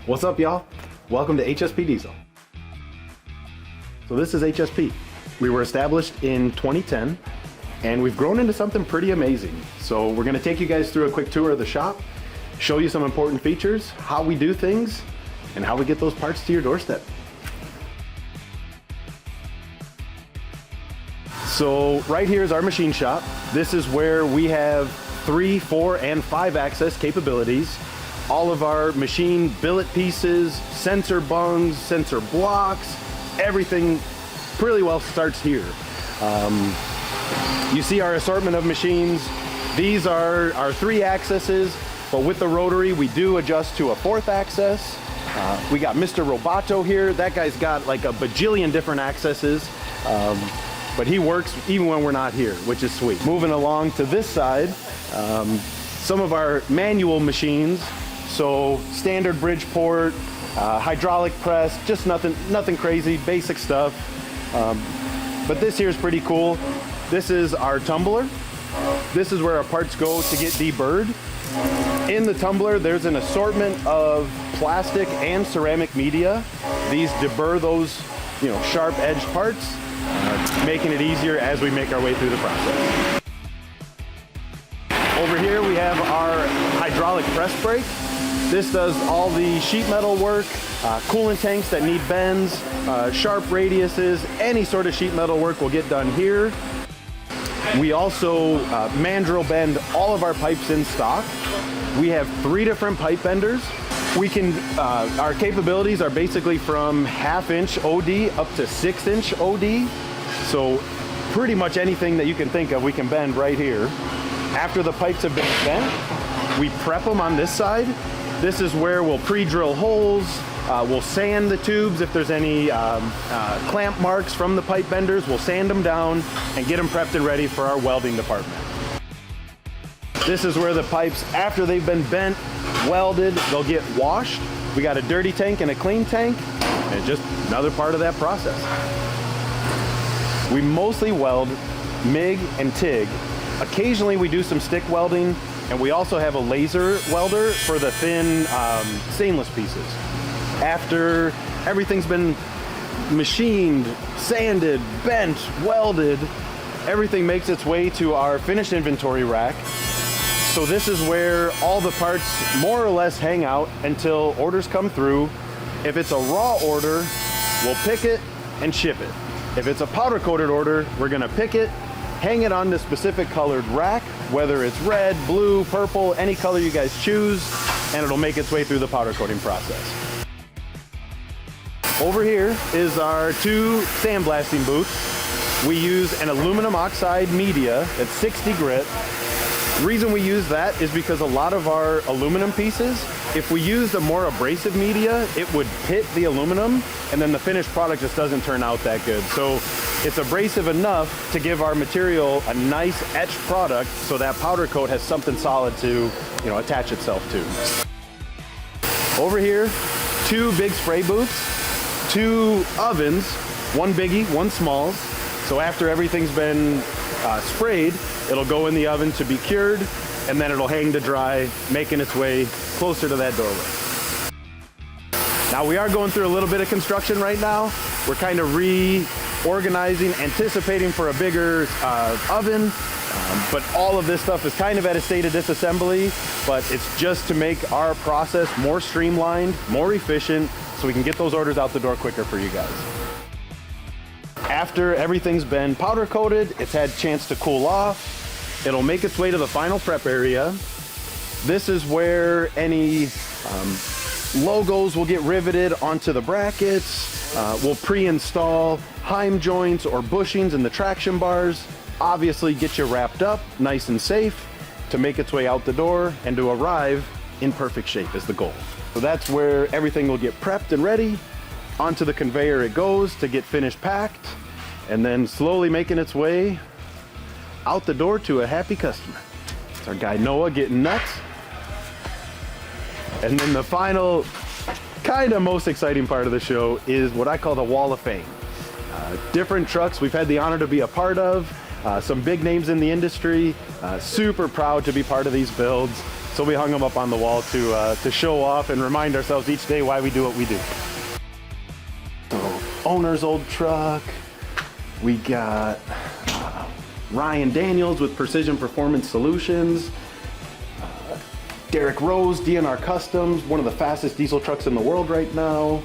What's up, y'all? Welcome to HSP Diesel. So this is HSP. We were established in 2010 and we've grown into something pretty amazing. So we're gonna take you guys through a quick tour of the shop, show you some important features, how we do things, and how we get those parts to your doorstep. So right here is our machine shop. This is where we have 3, 4, and 5 axis capabilities. All of our machine billet pieces, sensor bungs, sensor blocks, everything pretty well starts here. You see our assortment of machines. These are our 3 axes, but with the rotary, we do adjust to a 4th axis. We got Mr. Roboto here. That guy's got like a bajillion different axes, but he works even when we're not here, which is sweet. Moving along to this side, some of our manual machines. So standard Bridgeport, hydraulic press, just nothing crazy, basic stuff. But this here is pretty cool. This is our tumbler. This is where our parts go to get deburred. In the tumbler, there's an assortment of plastic and ceramic media. These deburr those, sharp edged parts, making it easier as we make our way through the process. Over here we have our hydraulic press brake. This does all the sheet metal work, coolant tanks that need bends, sharp radiuses, any sort of sheet metal work will get done here. We also mandrel bend all of our pipes in stock. We have 3 different pipe benders. Our capabilities are basically from 1/2 inch OD up to 6 inch OD. So pretty much anything that you can think of, we can bend right here. After the pipes have been bent, we prep them on this side. This is where we'll pre-drill holes, we'll sand the tubes if there's any clamp marks from the pipe benders, we'll sand them down and get them prepped and ready for our welding department. This is where the pipes, after they've been bent, welded, they'll get washed. We got a dirty tank and a clean tank, and just another part of that process. We mostly weld MIG and TIG. Occasionally we do some stick welding, and we also have a laser welder for the thin stainless pieces. After everything's been machined, sanded, bent, welded, everything makes its way to our finished inventory rack. So this is where all the parts more or less hang out until orders come through. If it's a raw order, we'll pick it and ship it. If it's a powder coated order, we're gonna pick it, hang it on the specific colored rack, whether it's red, blue, purple, any color you guys choose, and it'll make its way through the powder coating process. Over here is our 2 sandblasting booths. We use an aluminum oxide media at 60 grit. The reason we use that is because a lot of our aluminum pieces, if we used a more abrasive media, it would pit the aluminum, and then the finished product just doesn't turn out that good. So it's abrasive enough to give our material a nice etched product so that powder coat has something solid to attach itself to. Over here, 2 big spray booths, 2 ovens, 1 biggie, 1 smalls. So after everything's been sprayed, it'll go in the oven to be cured, and then it'll hang to dry, making its way closer to that doorway. Now we are going through a little bit of construction right now. We're kind of reorganizing, anticipating for a bigger oven, but all of this stuff is kind of at a state of disassembly, but it's just to make our process more streamlined, more efficient, so we can get those orders out the door quicker for you guys. After everything's been powder coated, it's had a chance to cool off. It'll make its way to the final prep area. This is where any logos will get riveted onto the brackets. We'll pre-install heim joints or bushings in the traction bars. Obviously get you wrapped up nice and safe to make its way out the door and to arrive in perfect shape is the goal. So that's where everything will get prepped and ready. Onto the conveyor it goes to get finished packed, and then slowly making its way out the door to a happy customer. It's our guy Noah getting nuts. And then the final, kind of most exciting part of the show is what I call the Wall of Fame. Different trucks we've had the honor to be a part of, some big names in the industry, super proud to be part of these builds. So we hung them up on the wall to show off and remind ourselves each day why we do what we do. So owner's old truck. We got Ryan Daniels with Precision Performance Solutions. Derek Rose, DNR Customs, one of the fastest diesel trucks in the world right now.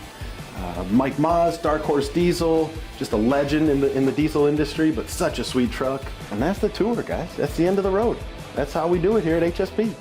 Mike Maas, Dark Horse Diesel, just a legend in the diesel industry, but such a sweet truck. And that's the tour, guys. That's the end of the road. That's how we do it here at HSP.